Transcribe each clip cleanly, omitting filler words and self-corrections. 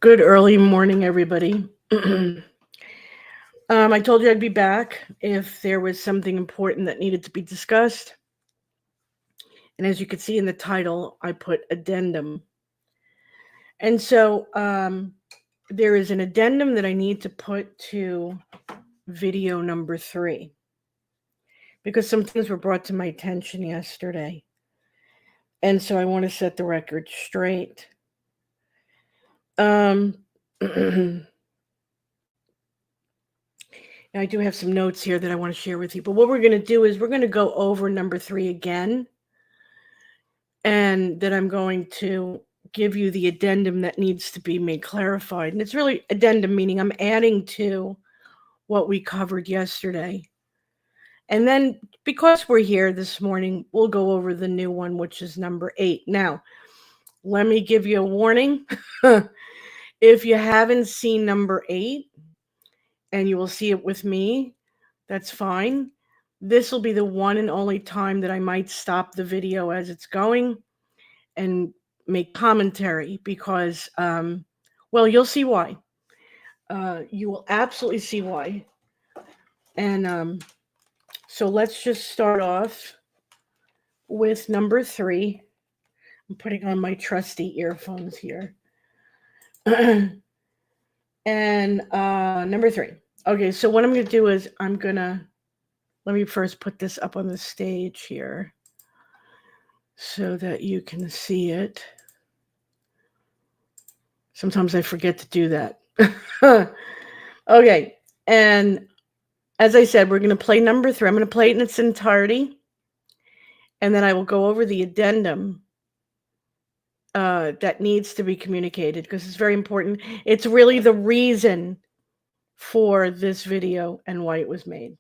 Good early morning, everybody. I told you I'd be back if there was something important that needed to be discussed. And as you can see in the title, I put addendum. And so there is an addendum that I need to put to video number 3 because some things were brought to my attention yesterday. And so I want to set the record straight. I do have some notes here that I want to share with you. But what we're going to do is we're going to go over number 3 again. And then I'm going to give you the addendum that needs to be made clarified. And it's really addendum, meaning I'm adding to what we covered yesterday. And then because we're here this morning, we'll go over the new one, which is number 8. Now, let me give you a warning. If you haven't seen number 8, and you will see it with me, that's fine. This will be the one and only time that I might stop the video as it's going and make commentary because, well, you'll see why. You will absolutely see why. And so let's just start off with number 3. I'm putting on my trusty earphones here. And number 3. Okay, so what I'm going to do is let me first put this up on the stage here so that you can see it. Sometimes I forget to do that. Okay, and as I said, we're going to play number 3. I'm going to play it in its entirety, and then I will go over the addendum that needs to be communicated because it's very important. It's really the reason for this video and why it was made.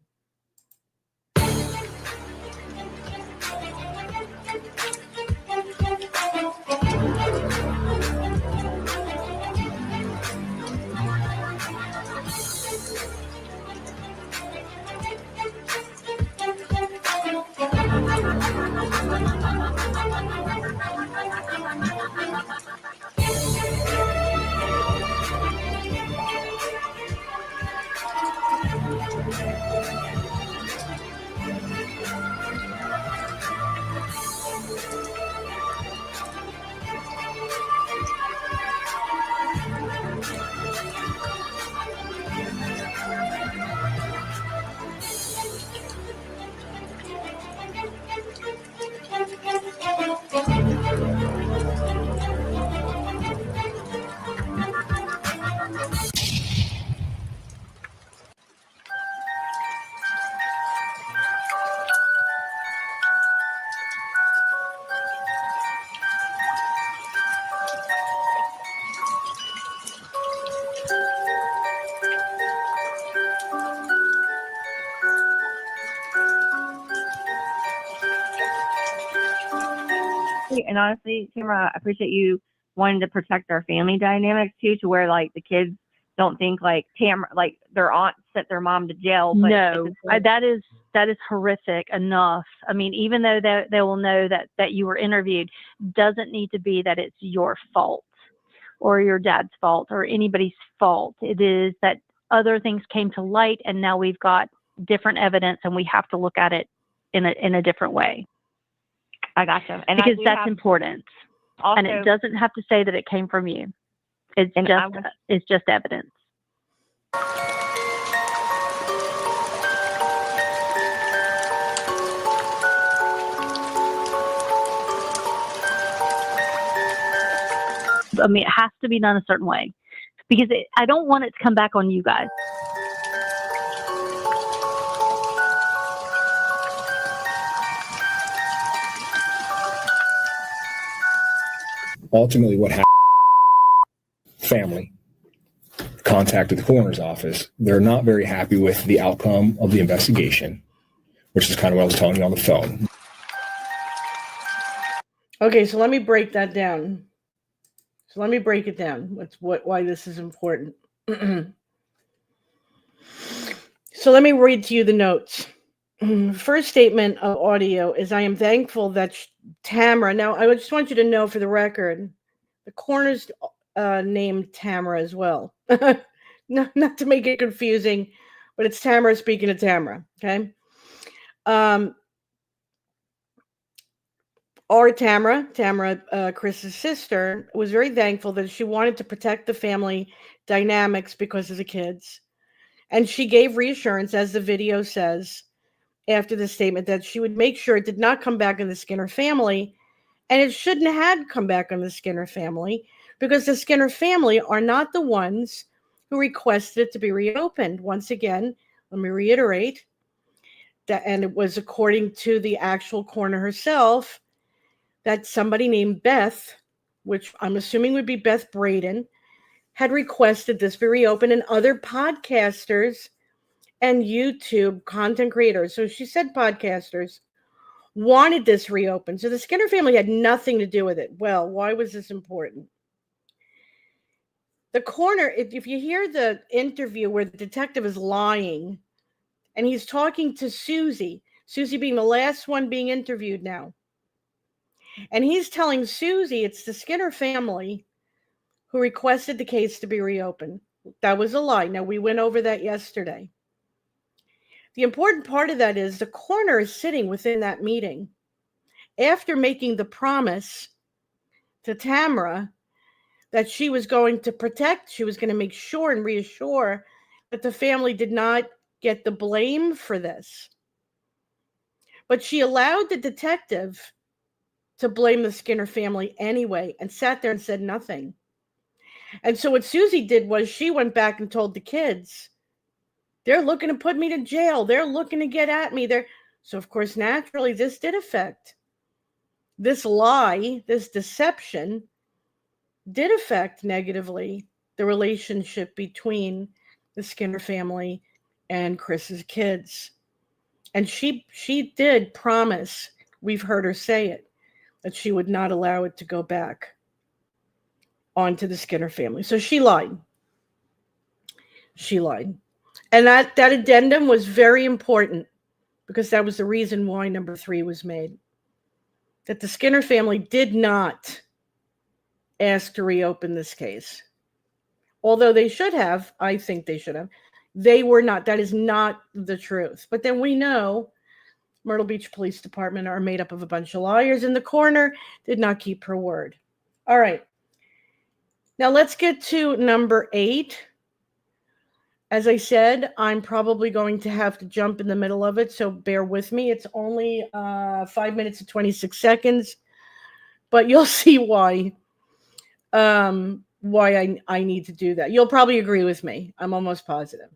And honestly, Tamara, I appreciate you wanting to protect our family dynamics too, to where like the kids don't think like Tamara, like their aunt sent their mom to jail. But no, that is horrific enough. I mean, even though they will know that you were interviewed, doesn't need to be that it's your fault or your dad's fault or anybody's fault. It is that other things came to light, and now we've got different evidence, and we have to look at it in a different way. I gotcha. And because that's important. Also, and it doesn't have to say that it came from you. It's just evidence. I mean, it has to be done a certain way because I don't want it to come back on you guys. Ultimately, what happened, family contacted the coroner's office. They're not very happy with the outcome of the investigation, which is kind of what I was telling you on the phone. Okay, so let me break that down. So let me break it down. Why this is important. So let me read to you the notes. First statement of audio is, I am thankful that Tamara, now I just want you to know for the record, the coroner's named Tamara as well. Not to make it confusing, but it's Tamara speaking to Tamara. Okay. Our Tamara, Chris's sister, was very thankful that she wanted to protect the family dynamics because of the kids. And she gave reassurance, as the video says, after the statement, that she would make sure it did not come back on the Skinner family. And it shouldn't have come back on the Skinner family, because the Skinner family are not the ones who requested it to be reopened. Once again, let me reiterate that, and it was according to the actual coroner herself, that somebody named Beth, which I'm assuming would be Beth Braden, had requested this be reopened, and other podcasters and YouTube content creators, so she said podcasters, wanted this reopened. So the Skinner family had nothing to do with it. Well, why was this important? The coroner, if you hear the interview where the detective is lying and he's talking to Susie being the last one being interviewed now, and he's telling Susie it's the Skinner family who requested the case to be reopened. That was a lie. Now, we went over that yesterday. The important part of that is the coroner is sitting within that meeting after making the promise to Tamara that she was going to protect, she was going to make sure and reassure that the family did not get the blame for this. But she allowed the detective to blame the Skinner family anyway and sat there and said nothing. And so what Susie did was she went back and told the kids, they're looking to put me to jail. They're looking to get at me. So, of course, naturally, this did affect. This lie, this deception, did affect negatively the relationship between the Skinner family and Chris's kids. And she did promise, we've heard her say it, that she would not allow it to go back onto the Skinner family. So she lied. She lied. And that addendum was very important, because that was the reason why number 3 was made. That the Skinner family did not ask to reopen this case. Although they should have, I think they should have. They were not. That is not the truth. But then we know Myrtle Beach Police Department are made up of a bunch of liars, and the coroner did not keep her word. All right. Now let's get to number 8. As I said, I'm probably going to have to jump in the middle of it, so bear with me. It's only 5 minutes and 26 seconds, but you'll see why I need to do that. You'll probably agree with me. I'm almost positive.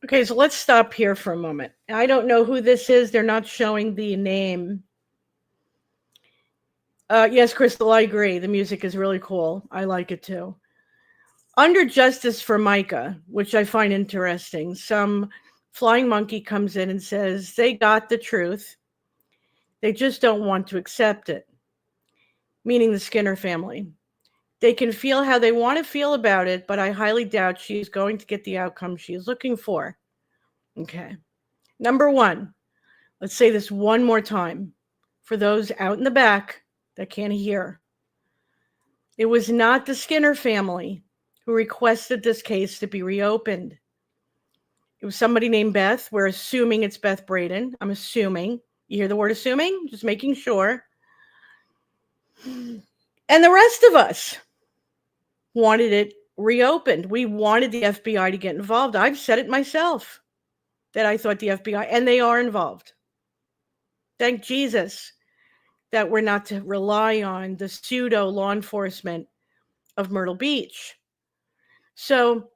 Okay, so let's stop here for a moment. I don't know who this is. They're not showing the name. Yes, Crystal, I agree. The music is really cool. I like it too. Under Justice for Micah, which I find interesting, some flying monkey comes in and says they got the truth. They just don't want to accept it, meaning the Skinner family. They can feel how they want to feel about it, but I highly doubt she's going to get the outcome she is looking for. Okay. Number one, let's say this one more time for those out in the back that can't hear. It was not the Skinner family who requested this case to be reopened. It was somebody named Beth. We're assuming it's Beth Braden. I'm assuming. You hear the word assuming? Just making sure. And the rest of us wanted it reopened. We wanted the FBI to get involved. I've said it myself that I thought the FBI, and they are involved. Thank Jesus that we're not to rely on the pseudo law enforcement of Myrtle Beach. So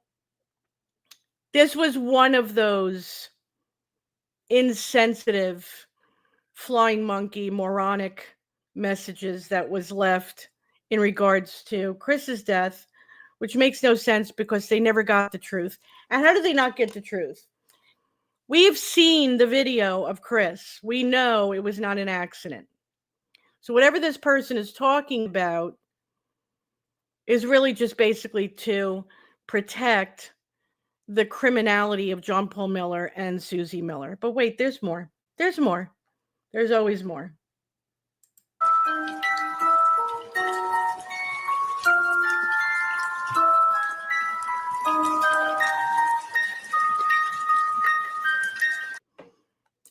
this was one of those insensitive, flying monkey, moronic messages that was left in regards to Chris's death, which makes no sense because they never got the truth. And how did they not get the truth? We've seen the video of Chris. We know it was not an accident. So whatever this person is talking about is really just basically to protect the criminality of John Paul Miller and Susie Miller. But wait, there's more. There's more. There's always more.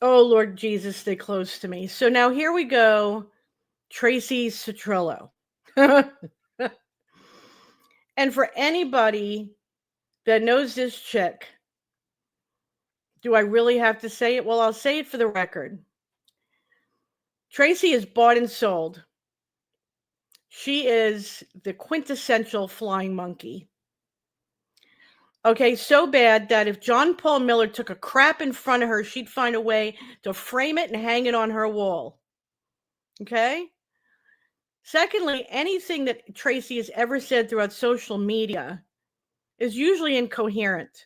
Oh, Lord Jesus, stay close to me. So now here we go. Tracy Citrillo. And for anybody that knows this chick, do I really have to say it? Well, I'll say it for the record. Tracy is bought and sold. She is the quintessential flying monkey. Okay, so bad that if John Paul Miller took a crap in front of her, she'd find a way to frame it and hang it on her wall. Okay? Secondly, anything that Tracy has ever said throughout social media is usually incoherent.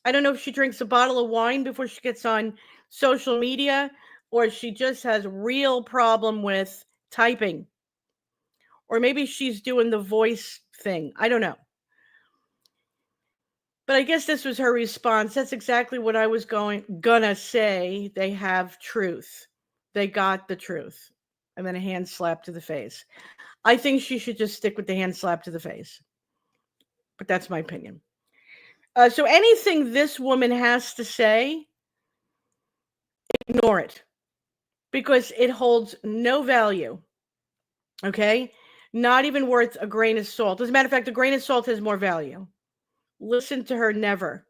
I don't know if she drinks a bottle of wine before she gets on social media, or she just has real problem with typing. Or maybe she's doing the voice thing. I don't know. But I guess this was her response. That's exactly what I was gonna say. They have truth. They got the truth. And then a hand slap to the face. I think she should just stick with the hand slap to the face. But that's my opinion. So anything this woman has to say, ignore it. Because it holds no value. Okay? Not even worth a grain of salt. As a matter of fact, a grain of salt has more value. Listen to her never.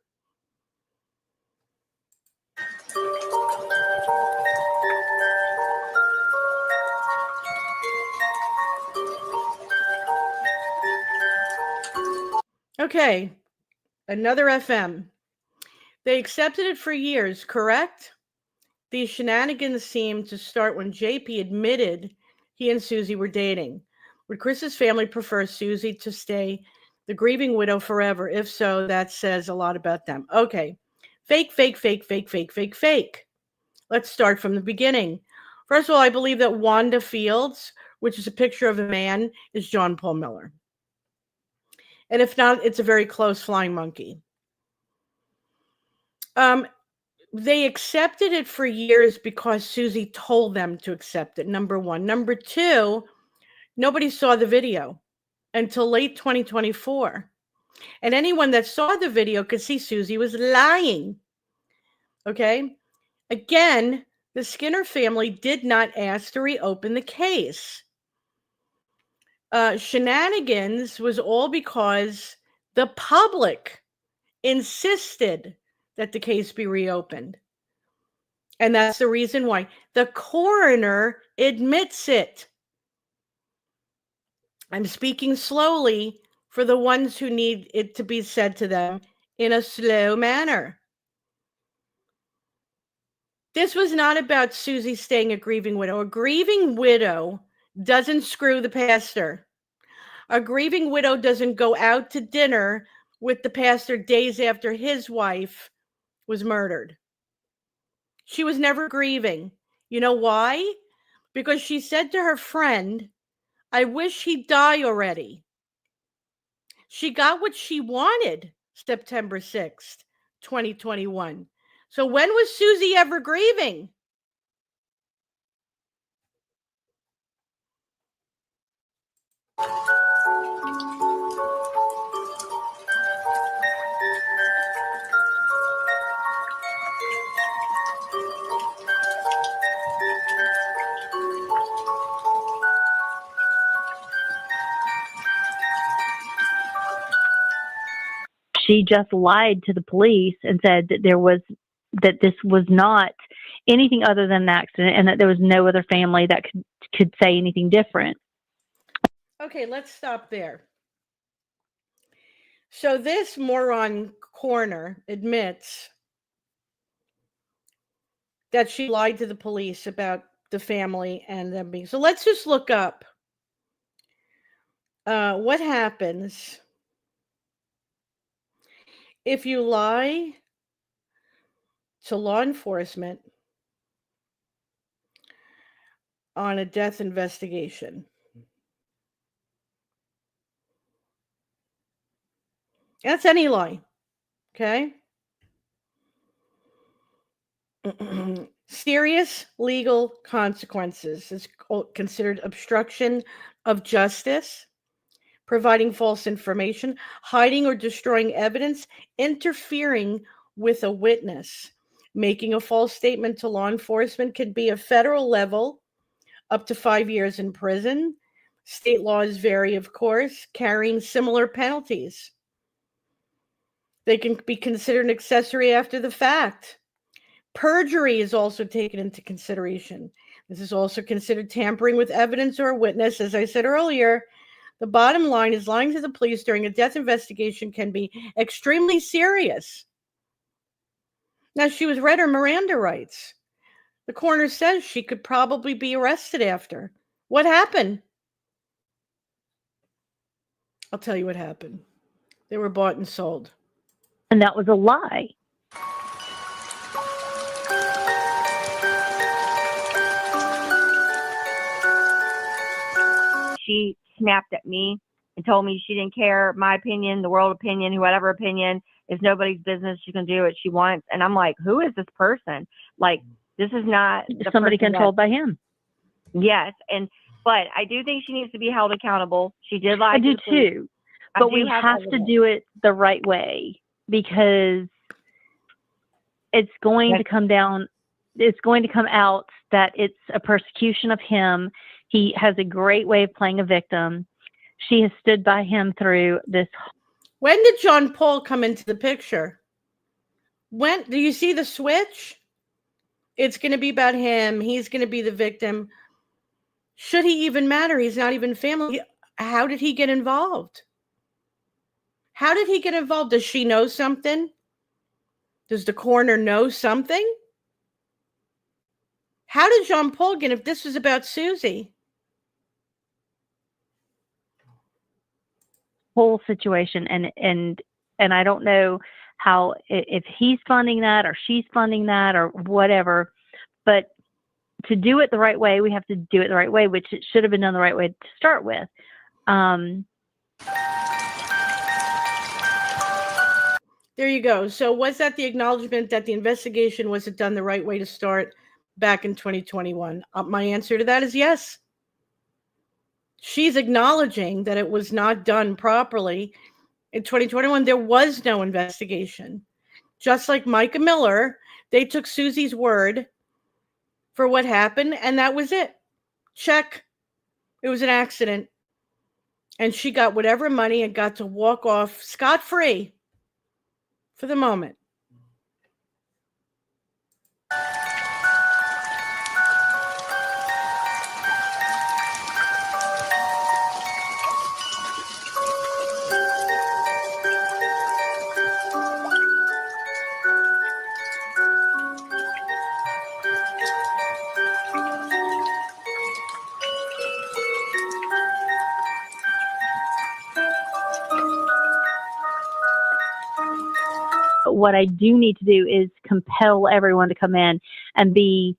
Okay, another FM. They accepted it for years, correct? These shenanigans seemed to start when JP admitted he and Susie were dating. Would Chris's family prefer Susie to stay the grieving widow forever? If so, that says a lot about them. Okay, fake, fake, fake, fake, fake, fake, fake. Let's start from the beginning. First of all, I believe that Wanda Fields, which is a picture of a man, is John Paul Miller. And if not, it's a very close flying monkey. They accepted it for years because Susie told them to accept it, number one. Number two, nobody saw the video until late 2024. And anyone that saw the video could see Susie was lying. Okay? Again, the Skinner family did not ask to reopen the case. Shenanigans was all because the public insisted that the case be reopened. And that's the reason why. The coroner admits it. I'm speaking slowly for the ones who need it to be said to them in a slow manner. This was not about Susie staying a grieving widow. A grieving widow doesn't screw the pastor. A grieving widow doesn't go out to dinner with the pastor days after his wife was murdered. She was never grieving. You know why? Because she said to her friend, I wish he'd die already. She got what she wanted September 6th, 2021. So when was Susie ever grieving? She just lied to the police and said that this was not anything other than an accident, and that there was no other family that could say anything different. Okay, let's stop there. So this moron Coroner admits that she lied to the police about the family and them being. So let's just look up what happens if you lie to law enforcement on a death investigation. That's any lie, okay? Serious legal consequences is considered obstruction of justice, providing false information, hiding or destroying evidence, interfering with a witness. Making a false statement to law enforcement can be a federal level, up to 5 years in prison. State laws vary, of course, carrying similar penalties. They can be considered an accessory after the fact. Perjury is also taken into consideration. This is also considered tampering with evidence or a witness. As I said earlier, the bottom line is lying to the police during a death investigation can be extremely serious. Now, she was read her Miranda rights. The coroner says she could probably be arrested after. What happened? I'll tell you what happened. They were bought and sold. And that was a lie. She snapped at me and told me she didn't care, my opinion, the world opinion, whatever opinion, is nobody's business. She can do what she wants. And I'm like, who is this person? Like, this is not Somebody controlled by him. Yes. But I do think she needs to be held accountable. She did lie. I do too. But we have to do it the right way, because it's going to come down. It's going to come out that it's a persecution of him. He has a great way of playing a victim. She has stood by him through this. When did John Paul come into the picture? When do you see the switch? It's going to be about him. He's going to be the victim. Should he even matter? He's not even family. How did he get involved? How did he get involved? Does she know something? Does the coroner know something? How did John Paul get, if this was about Susie? Whole situation, and I don't know how, if he's funding that or she's funding that or whatever, but to do it the right way, we have to do it the right way, which it should have been done the right way to start with. There you go. So was that the acknowledgement that the investigation wasn't done the right way to start back in 2021? My answer to that is yes. She's acknowledging that it was not done properly. In 2021, there was no investigation. Just like Micah Miller, they took Susie's word for what happened, and that was it. Check. It was an accident. And she got whatever money and got to walk off scot-free for the moment. But what I do need to do is compel everyone to come in and be,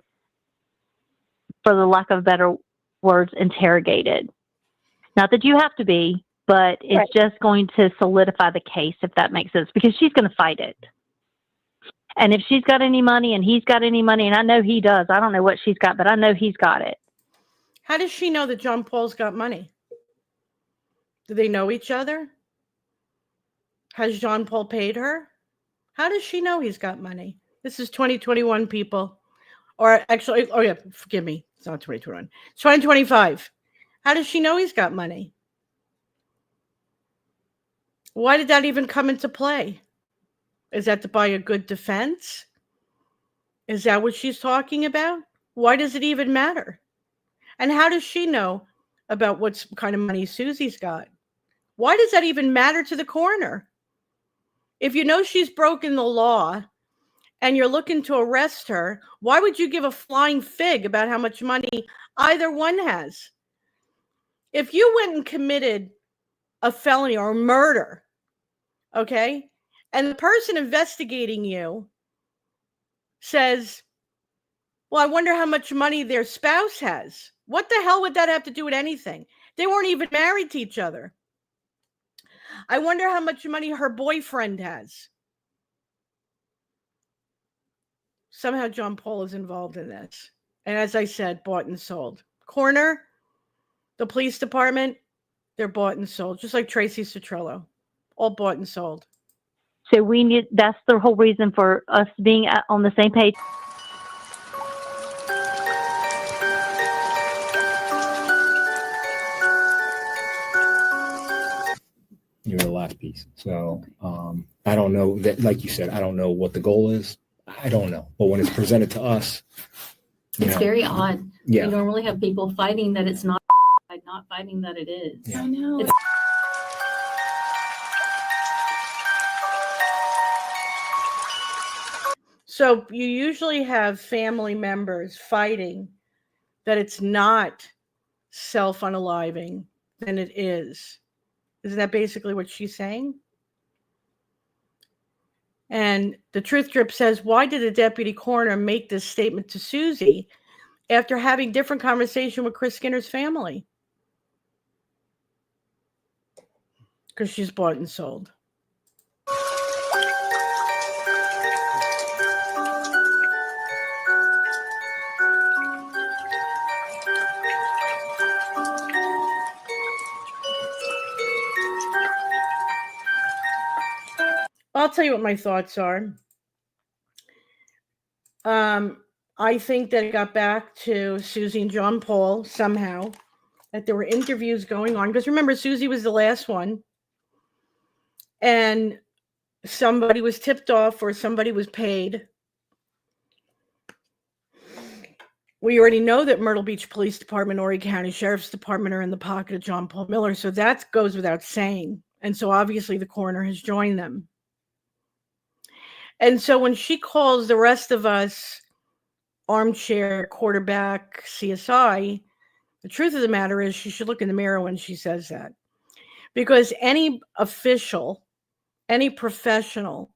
for the lack of better words, interrogated. Not that you have to be, but it's just going to solidify the case, if that makes sense, because she's going to fight it. And if she's got any money and he's got any money, and I know he does, I don't know what she's got, but I know he's got it. How does she know that John Paul's got money? Do they know each other? Has John Paul paid her? How does she know he's got money? This is 2021, people. Or actually, oh yeah, forgive me. It's not 2021. It's 2025. How does she know he's got money? Why did that even come into play? Is that to buy a good defense? Is that what she's talking about? Why does it even matter? And how does she know about what kind of money Susie's got? Why does that even matter to the coroner? If you know she's broken the law and you're looking to arrest her, why would you give a flying fig about how much money either one has? If you went and committed a felony or murder, okay, and the person investigating you says, well, I wonder how much money their spouse has. What the hell would that have to do with anything? They weren't even married to each other. I wonder how much money her boyfriend has. Somehow John Paul is involved in this. And as I said, bought and sold. Coroner, the police department, they're bought and sold, just like Tracy Citrillo, all bought and sold. So that's the whole reason for us being on the same page. You're the last piece. So I don't know that, like you said, I don't know what the goal is. I don't know. But when it's presented to us, it's very odd. Yeah. We normally have people fighting that it's not fighting that it is. Yeah. I know. So you usually have family members fighting that it's not self-unaliving than it is. Isn't that basically what she's saying? And the Truth Drip says, why did the deputy coroner make this statement to Susie after having different conversation with Chris Skinner's family? Because she's bought and sold. I'll tell you what my thoughts are. I think that it got back to Susie and John Paul somehow, that there were interviews going on. Because remember, Susie was the last one. And somebody was tipped off or somebody was paid. We already know that Myrtle Beach Police Department, Horry County Sheriff's Department are in the pocket of John Paul Miller. So that goes without saying. And so obviously the coroner has joined them. And so when she calls the rest of us armchair quarterback CSI, the truth of the matter is she should look in the mirror when she says that. Because any official, any professional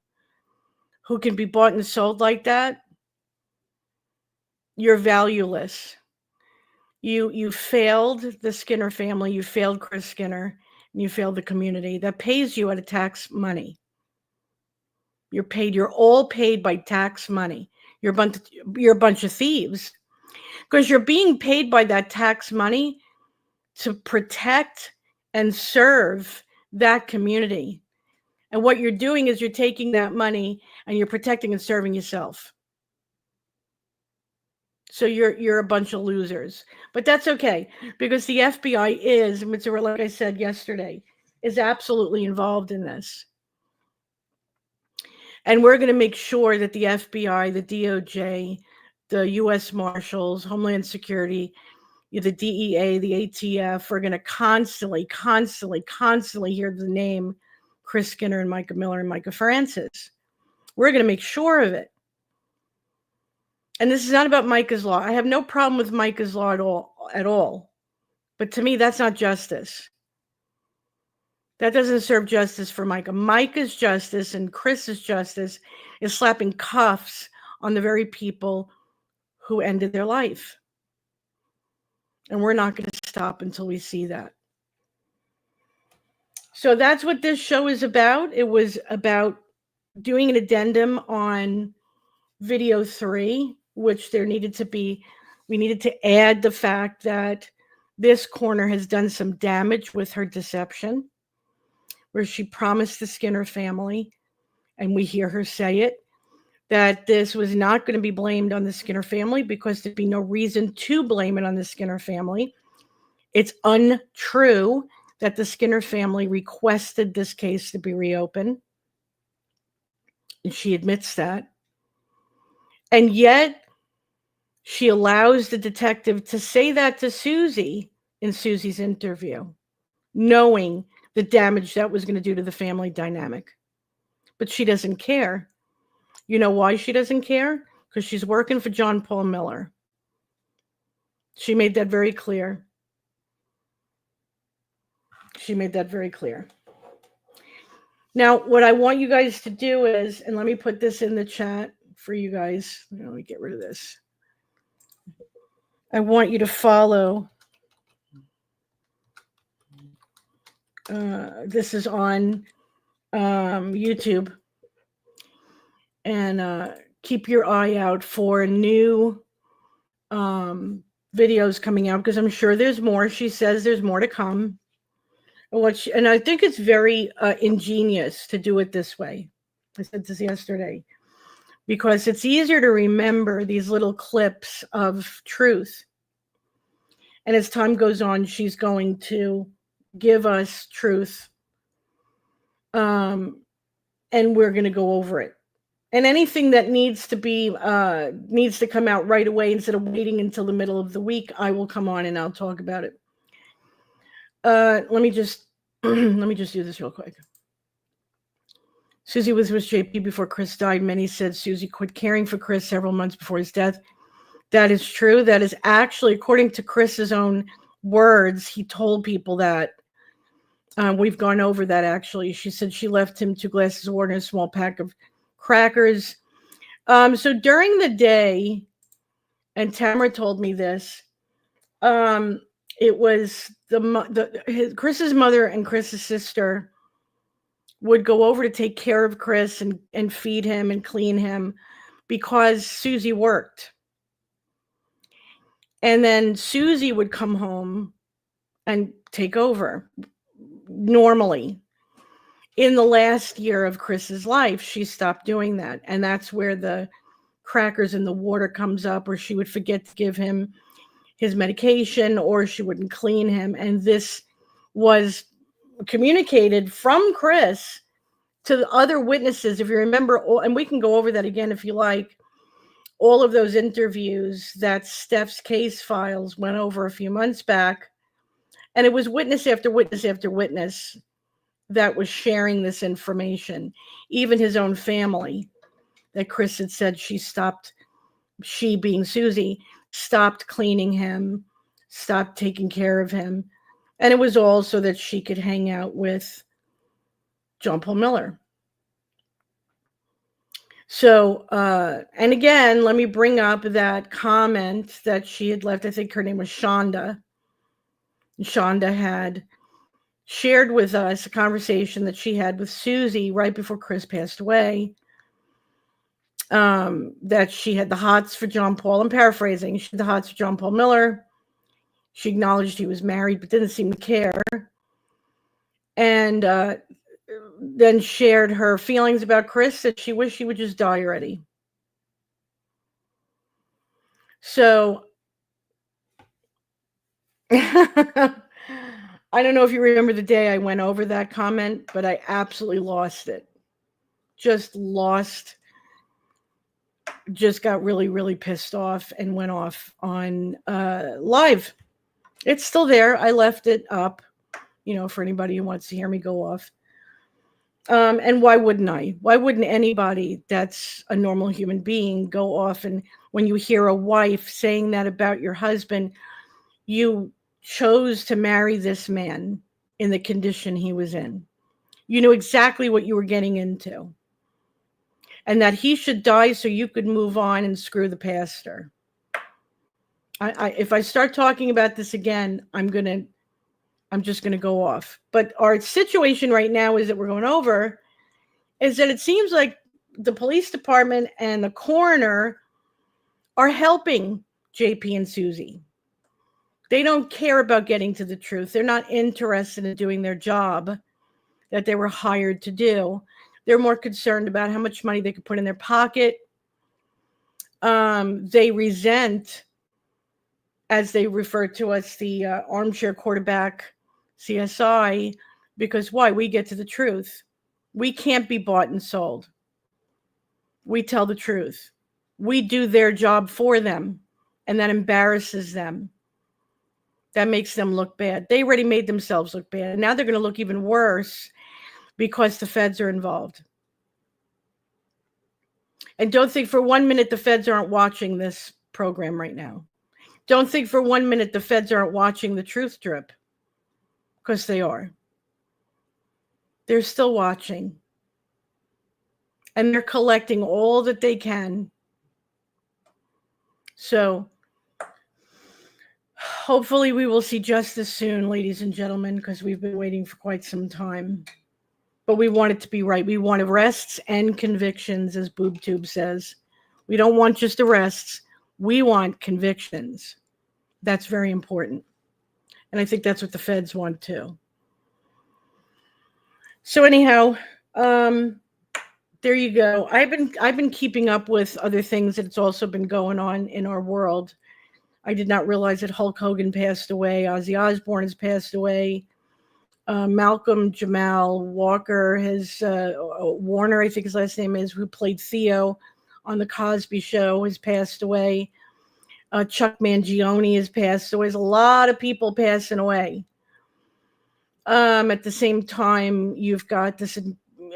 who can be bought and sold like that, you're valueless. You failed the Skinner family, you failed Chris Skinner, and you failed the community that pays you out of tax money. You're all paid by tax money. You're a bunch of thieves because you're being paid by that tax money to protect and serve that community. And what you're doing is you're taking that money and you're protecting and serving yourself. So you're a bunch of losers. But that's okay, because the FBI is, like I said yesterday, is absolutely involved in this. And we're going to make sure that the FBI, the DOJ, the U.S. Marshals, Homeland Security, the DEA, the ATF are going to constantly hear the name Chris Skinner and Micah Miller and Micah Francis. We're going to make sure of it. And this is not about Micah's Law. I have no problem with Micah's Law at all. But to me, that's not justice. That doesn't serve justice for Micah. Micah's justice and Chris's justice is slapping cuffs on the very people who ended their life. And we're not going to stop until we see that. So that's what this show is about. It was about doing an addendum on video 3, which we needed to add the fact that this coroner has done some damage with her deception, where she promised the Skinner family, and we hear her say it, that this was not going to be blamed on the Skinner family because there'd be no reason to blame it on the Skinner family. It's untrue that the Skinner family requested this case to be reopened. And she admits that. And yet, she allows the detective to say that to Susie in Susie's interview, knowing the damage that was going to do to the family dynamic. But she doesn't care. You know why she doesn't care? Because she's working for John Paul Miller. She made that very clear. She made that very clear. Now, what I want you guys to do is, and let me put this in the chat for you guys. Let me get rid of this. I want you to follow. This is on YouTube. And keep your eye out for new videos coming out, because I'm sure there's more. She says there's more to come. And I think it's very ingenious to do it this way. I said this yesterday, because it's easier to remember these little clips of truth. And as time goes on, she's going to give us truth. And we're going to go over it. And anything that needs to come out right away instead of waiting until the middle of the week, I will come on and I'll talk about it. Let me just do this real quick. Susie was with JP before Chris died. Many said Susie quit caring for Chris several months before his death. That is true. That is actually, according to Chris's own words, he told people that. We've gone over that, actually. She said she left him 2 glasses of water and a small pack of crackers. So during the day, and Tamara told me this, it was Chris's mother and Chris's sister would go over to take care of Chris and feed him and clean him because Susie worked. And then Susie would come home and take over normally. In the last year of Chris's life, she stopped doing that. And that's where the crackers and the water comes up, or she would forget to give him his medication, or she wouldn't clean him. And this was communicated from Chris to the other witnesses. If you remember, and we can go over that again if you like, all of those interviews that Steph's case files went over a few months back. And it was witness after witness after witness that was sharing this information. Even his own family, that Chris had said she being Susie, stopped cleaning him, stopped taking care of him. And it was all so that she could hang out with John Paul Miller. So, and again, let me bring up that comment that she had left. I think her name was Shonda. Shonda had shared with us a conversation that she had with Susie right before Chris passed away. That she had the hots for John Paul. I'm paraphrasing. She had the hots for John Paul Miller. She acknowledged he was married, but didn't seem to care. And then shared her feelings about Chris, that she wished he would just die already. So I don't know if you remember the day I went over that comment, but I absolutely lost it. Just got really, really pissed off and went off on live. It's still there. I left it up, for anybody who wants to hear me go off. And why wouldn't I? Why wouldn't anybody that's a normal human being go off? And when you hear a wife saying that about your husband, you chose to marry this man in the condition he was in. You knew exactly what you were getting into. And that he should die so you could move on and screw the pastor. If I start talking about this again, I'm just gonna go off. But our situation right now is that we're going over is that it seems like the police department and the coroner are helping JP and Susie. They don't care about getting to the truth. They're not interested in doing their job that they were hired to do. They're more concerned about how much money they could put in their pocket. They resent, as they refer to us, the armchair quarterback CSI, because why? We get to the truth. We can't be bought and sold. We tell the truth. We do their job for them, and that embarrasses them. That makes them look bad. They already made themselves look bad, and now they're going to look even worse because the feds are involved. And don't think for 1 minute the feds aren't watching this program right now. Don't think for 1 minute the feds aren't watching the truth drip, because they are. They're still watching. And they're collecting all that they can. So hopefully we will see justice soon, ladies and gentlemen, because we've been waiting for quite some time. But we want it to be right. We want arrests and convictions, as BoobTube says. We don't want just arrests. We want convictions. That's very important. And I think that's what the feds want too. So anyhow, there you go. I've been keeping up with other things that's also been going on in our world. I did not realize that Hulk Hogan passed away. Ozzy Osbourne has passed away. Malcolm Jamal Walker has Warner, I think his last name is, who played Theo on the Cosby Show, has passed away. Chuck Mangione has passed away. There's a lot of people passing away. At the same time, you've got this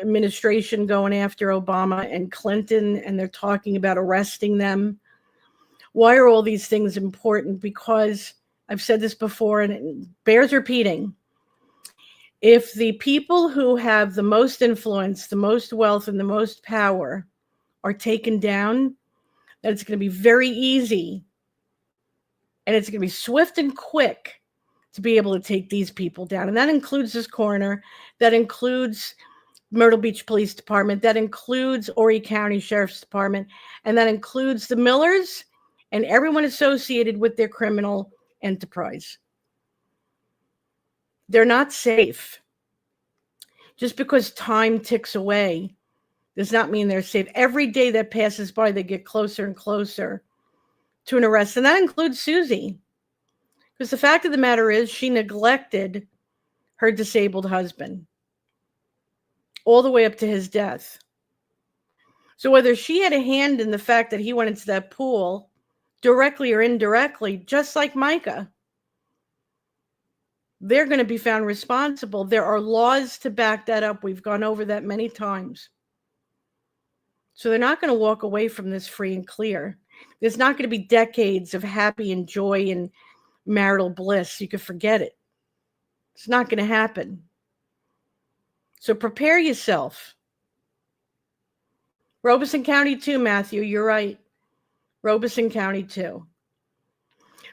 administration going after Obama and Clinton, and they're talking about arresting them. Why are all these things important? Because I've said this before, and it bears repeating. If the people who have the most influence, the most wealth, and the most power are taken down, then it's going to be very easy, and it's going to be swift and quick to be able to take these people down. And that includes this coroner, that includes Myrtle Beach Police Department, that includes Horry County Sheriff's Department, and that includes the Millers and everyone associated with their criminal enterprise. They're not safe. Just because time ticks away does not mean they're safe. Every day that passes by, they get closer and closer to an arrest. And that includes Susie. Because the fact of the matter is, she neglected her disabled husband all the way up to his death. So whether she had a hand in the fact that he went into that pool, directly or indirectly, just like Micah, they're going to be found responsible. There are laws to back that up. We've gone over that many times. So they're not going to walk away from this free and clear. There's not going to be decades of happy and joy and marital bliss. You could forget it. It's not going to happen. So prepare yourself. Robeson County too, Matthew. You're right. Robeson County too.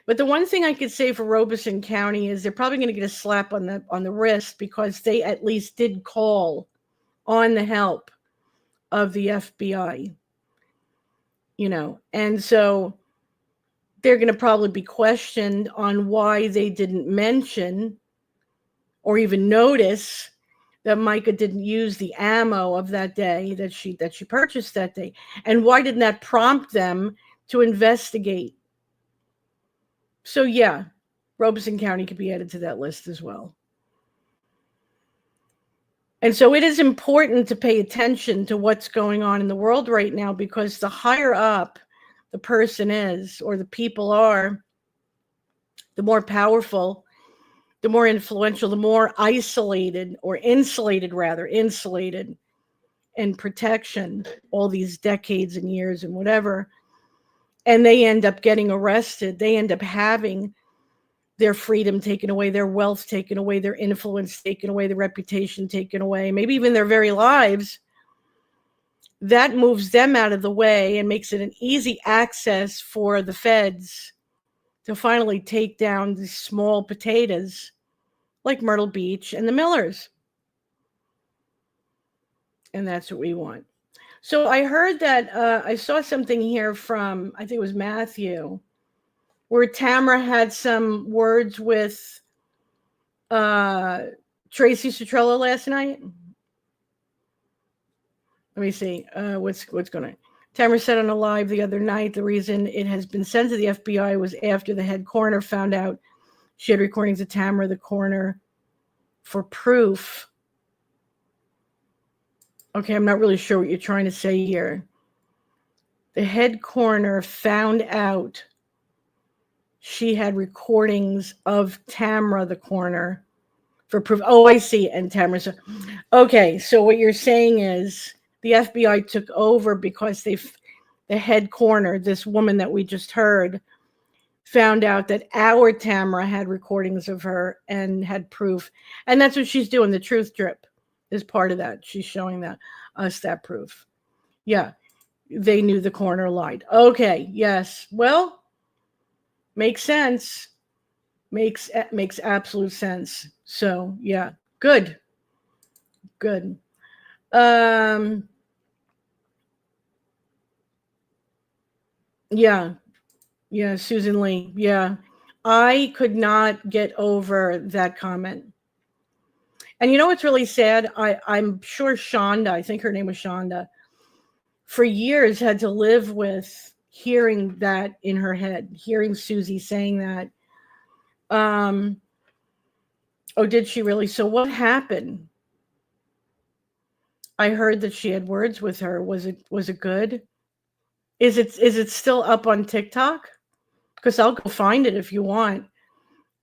But the one thing I could say for Robeson County is they're probably going to get a slap on the wrist, because they at least did call on the help of the FBI. And so they're going to probably be questioned on why they didn't mention or even notice that Micah didn't use the ammo of that day that she purchased that day. And why didn't that prompt them to investigate? So yeah, Robeson County could be added to that list as well. And so it is important to pay attention to what's going on in the world right now, because the higher up the person is, or the people are, the more powerful, the more influential, the more insulated in protection all these decades and years and whatever. And they end up getting arrested. They end up having their freedom taken away, their wealth taken away, their influence taken away, their reputation taken away, maybe even their very lives, that moves them out of the way and makes it an easy access for the feds to finally take down these small potatoes like Myrtle Beach and the Millers. And that's what we want. So I heard that, I saw something here from, I think it was Matthew, where Tamara had some words with Tracy Citrello last night. Let me see what's going on. Tamara said on a live the other night the reason it has been sent to the FBI was after the head coroner found out she had recordings of Tamara, the coroner, for proof. Okay, I'm not really sure what you're trying to say here. The head coroner found out she had recordings of Tamara, the coroner, for proof. Oh, I see. And Tamara said, okay, so what you're saying is the FBI took over because the head coroner, this woman that we just heard, found out that our Tamara had recordings of her and had proof. And that's what she's doing. The truth drip is part of that. She's showing us that proof. Yeah, they knew the coroner lied. Okay, yes. Well, makes sense. Makes absolute sense. So yeah, good. Yeah, Susan Lee. Yeah, I could not get over that comment. And you know what's really sad? I'm sure Shonda, I think her name was Shonda, for years had to live with hearing that in her head, hearing Susie saying that. Oh, did she really? So what happened? I heard that she had words with her. Was it good? Is it still up on TikTok? Because I'll go find it if you want,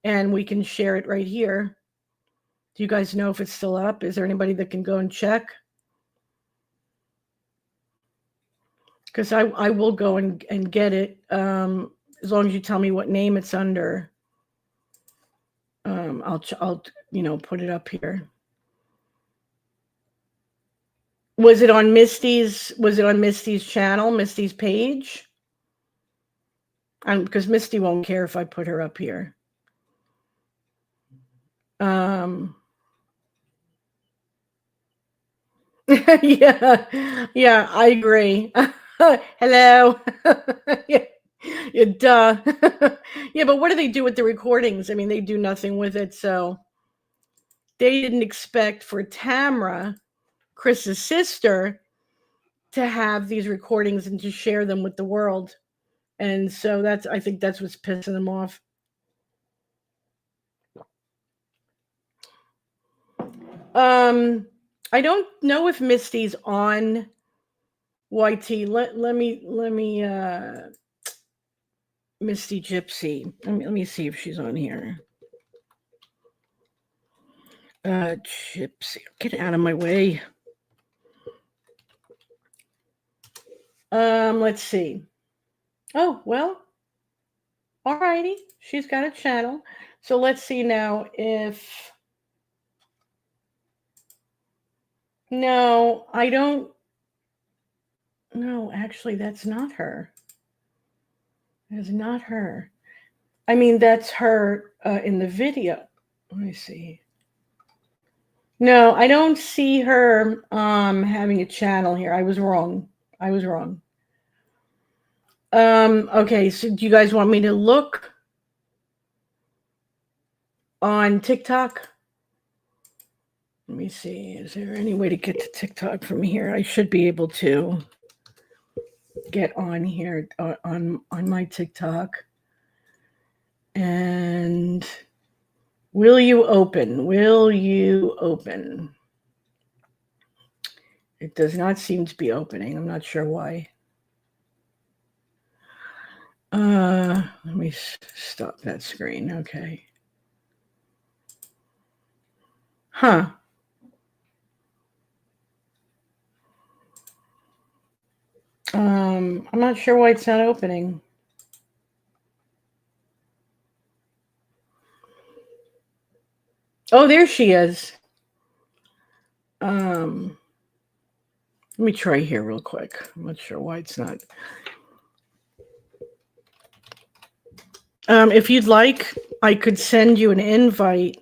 and we can share it right here. Do you guys know if it's still up? Is there anybody that can go and check? Because I will go and get it, as long as you tell me what name it's under. I'll put it up here. Was it on Misty's channel, Misty's page? Because Misty won't care if I put her up here. Yeah, I agree. Hello. Yeah, duh. Yeah, but what do they do with the recordings? I mean, they do nothing with it. So they didn't expect for Tamara, Chris's sister, to have these recordings and to share them with the world. And so I think that's what's pissing them off. I don't know if Misty's on YT. Let me Misty Gypsy. Let me see if she's on here. Gypsy, get out of my way. Let's see. Oh, well, all righty. She's got a channel. So let's see now if... No, I don't... No, actually, that's not her. That is not her. I mean, that's her in the video. Let me see. No, I don't see her having a channel here. I was wrong. Okay, so do you guys want me to look on TikTok? Let me see. Is there any way to get to TikTok from here? I should be able to get on here on my TikTok. And will you open? It does not seem to be opening. I'm not sure why. Let me stop that screen. Okay. Huh. I'm not sure why it's not opening. Oh, there she is. Let me try here real quick. I'm not sure why it's not. If you'd like, I could send you an invite.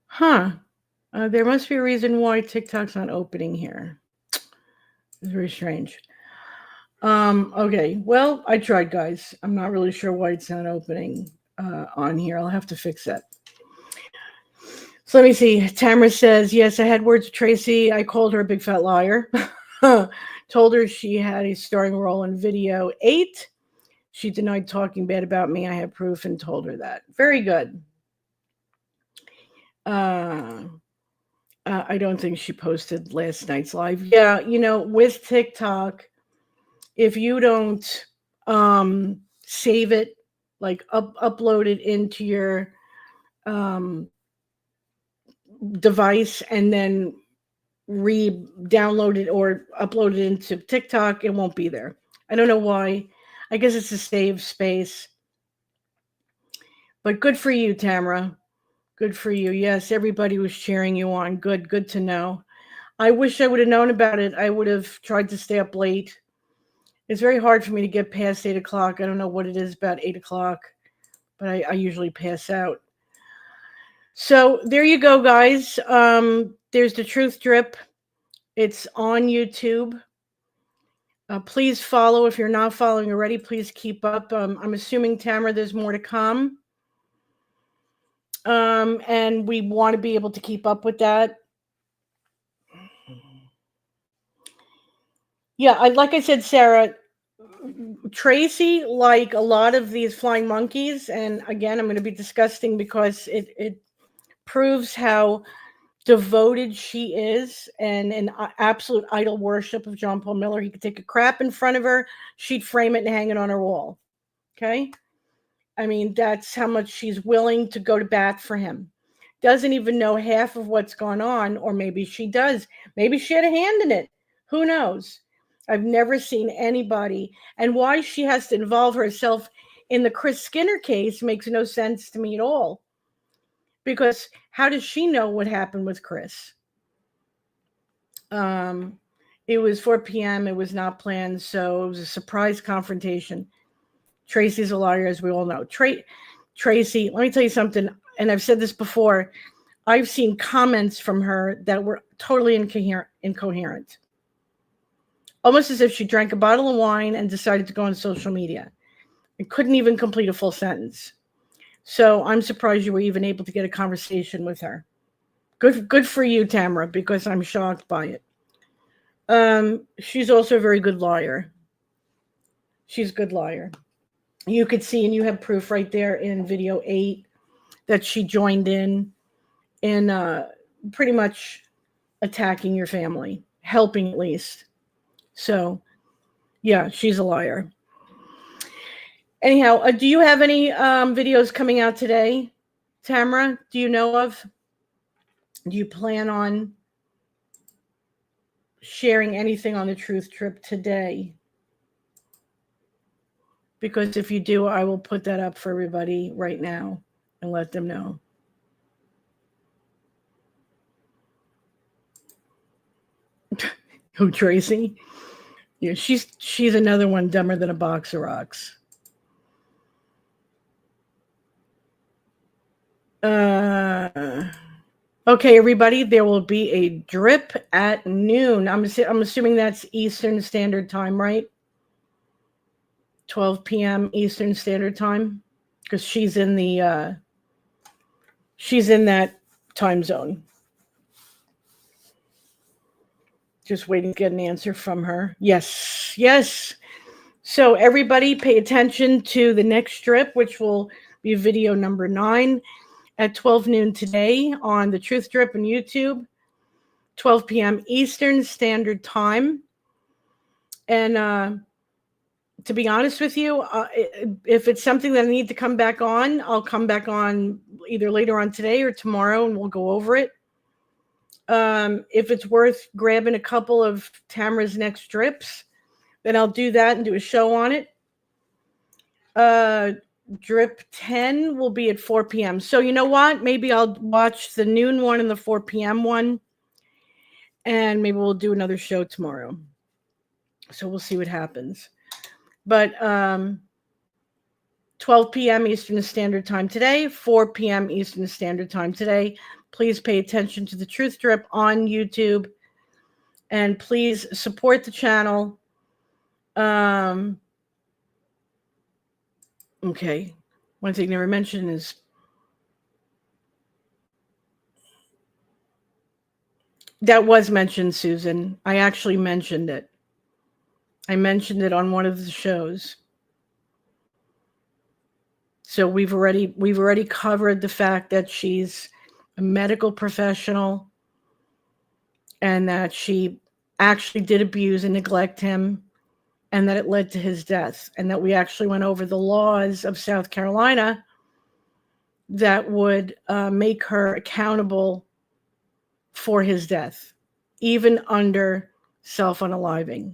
Huh. There must be a reason why TikTok's not opening here. It's very strange. Okay. Well, I tried, guys. I'm not really sure why it's not opening on here. I'll have to fix that. So let me see. Tamara says, yes, I had words with Tracy. I called her a big fat liar. Told her she had a starring role in video 8. She denied talking bad about me. I have proof and told her that. Very good. I don't think she posted last night's live. Yeah, with TikTok, if you don't save it, like upload it into your device and then re-download it or upload it into TikTok, it won't be there. I don't know why. I guess it's a save space. But good for you, Tamara. Good for you. Yes, everybody was cheering you on. Good to know. I wish I would have known about it. I would have tried to stay up late. It's very hard for me to get past 8 o'clock. I don't know what it is about 8 o'clock, but I usually pass out. So there you go, guys. There's the Truth Drip. It's on YouTube. Please follow. If you're not following already, please keep up. I'm assuming, Tamara, there's more to come. And we want to be able to keep up with that. Yeah, like I said, Sarah, Tracy, like a lot of these flying monkeys, and again, I'm going to be disgusting because it proves how devoted she is and an absolute idol worship of John Paul Miller. He could take a crap in front of her, she'd frame it and hang it on her wall. Okay? I mean, that's how much she's willing to go to bat for him. Doesn't even know half of what's gone on, or maybe she does. Maybe she had a hand in it. Who knows? I've never seen anybody. And why she has to involve herself in the Chris Skinner case makes no sense to me at all. Because how does she know what happened with Chris? It was 4 p.m. It was not planned, so it was a surprise confrontation. Tracy's a liar, as we all know. Tracy, let me tell you something, and I've said this before. I've seen comments from her that were totally incoherent. Almost as if she drank a bottle of wine and decided to go on social media. And couldn't even complete a full sentence. So I'm surprised you were even able to get a conversation with her. Good for you, Tamara, because I'm shocked by it. She's also a very good liar. She's a good liar. You could see, and you have proof right there in video 8 that she joined in pretty much attacking your family, helping at least. So, yeah, she's a liar. Anyhow, do you have any videos coming out today, Tamara? Do you know of? Do you plan on sharing anything on the Truth Trip today? Because if you do, I will put that up for everybody right now and let them know. Who, Tracy? Yeah, she's another one dumber than a box of rocks. Okay, everybody, there will be a drip at noon. I'm assuming that's Eastern Standard Time, right? 12 p.m. Eastern Standard Time, because she's in that time zone. Just waiting to get an answer from her. Yes. So everybody pay attention to the next drip, which will be video number 9 at 12 noon today on the Truth Drip on YouTube, 12 p.m. Eastern Standard Time. And to be honest with you, if it's something that I need to come back on, I'll come back on either later on today or tomorrow, and we'll go over it. If it's worth grabbing a couple of Tamara's next strips, then I'll do that and do a show on it. Drip 10 will be at 4 p.m. So you know what? Maybe I'll watch the noon one and the 4 p.m. one, and maybe we'll do another show tomorrow. So we'll see what happens. But 12 p.m. Eastern Standard Time today, 4 p.m. Eastern Standard Time today. Please pay attention to the Truth Drip on YouTube, and please support the channel. Okay. One thing never mentioned is that was mentioned, Susan. I actually mentioned it. I mentioned it on one of the shows. So we've already covered the fact that she's a medical professional and that she actually did abuse and neglect him, and that it led to his death, and that we actually went over the laws of South Carolina that would make her accountable for his death, even under self-unaliving.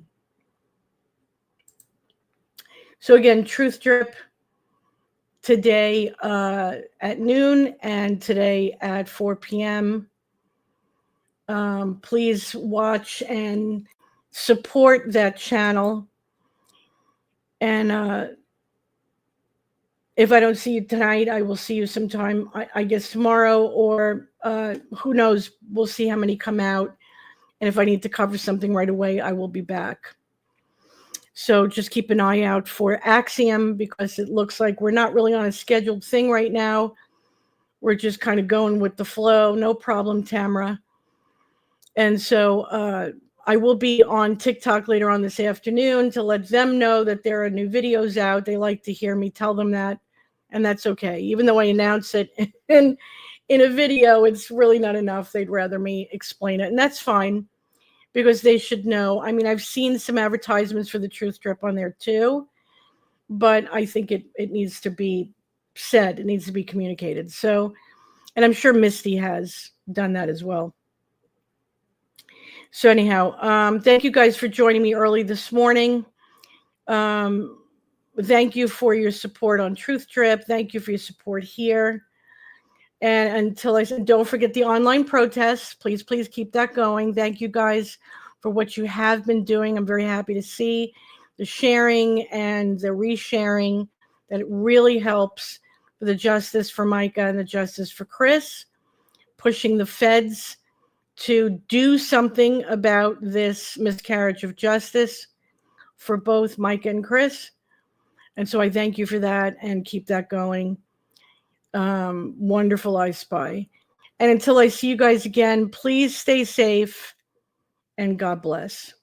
So again, Truth Drip today at noon and today at 4 p.m. Please watch and support that channel. And if I don't see you tonight, I will see you sometime, I guess tomorrow, or who knows, we'll see how many come out. And if I need to cover something right away, I will be back. So just keep an eye out for Axiom, because it looks like we're not really on a scheduled thing right now. We're just kind of going with the flow. No problem, Tamara. And so I will be on TikTok later on this afternoon to let them know that there are new videos out. They like to hear me tell them that, and that's okay. Even though I announce it in a video, it's really not enough. They'd rather me explain it, and that's fine, because they should know. I mean, I've seen some advertisements for the Truth Drip on there too, but I think it needs to be said. It needs to be communicated. So, and I'm sure Misty has done that as well. So anyhow, thank you guys for joining me early this morning. Thank you for your support on Truth Drip. Thank you for your support here. And until I said, don't forget the online protests. Please, please keep that going. Thank you guys for what you have been doing. I'm very happy to see the sharing and the resharing, that it really helps for the justice for Micah and the justice for Chris, pushing the feds to do something about this miscarriage of justice for both Micah and Chris. And so I thank you for that, and keep that going. Wonderful, I Spy. And until I see you guys again, please stay safe and God bless.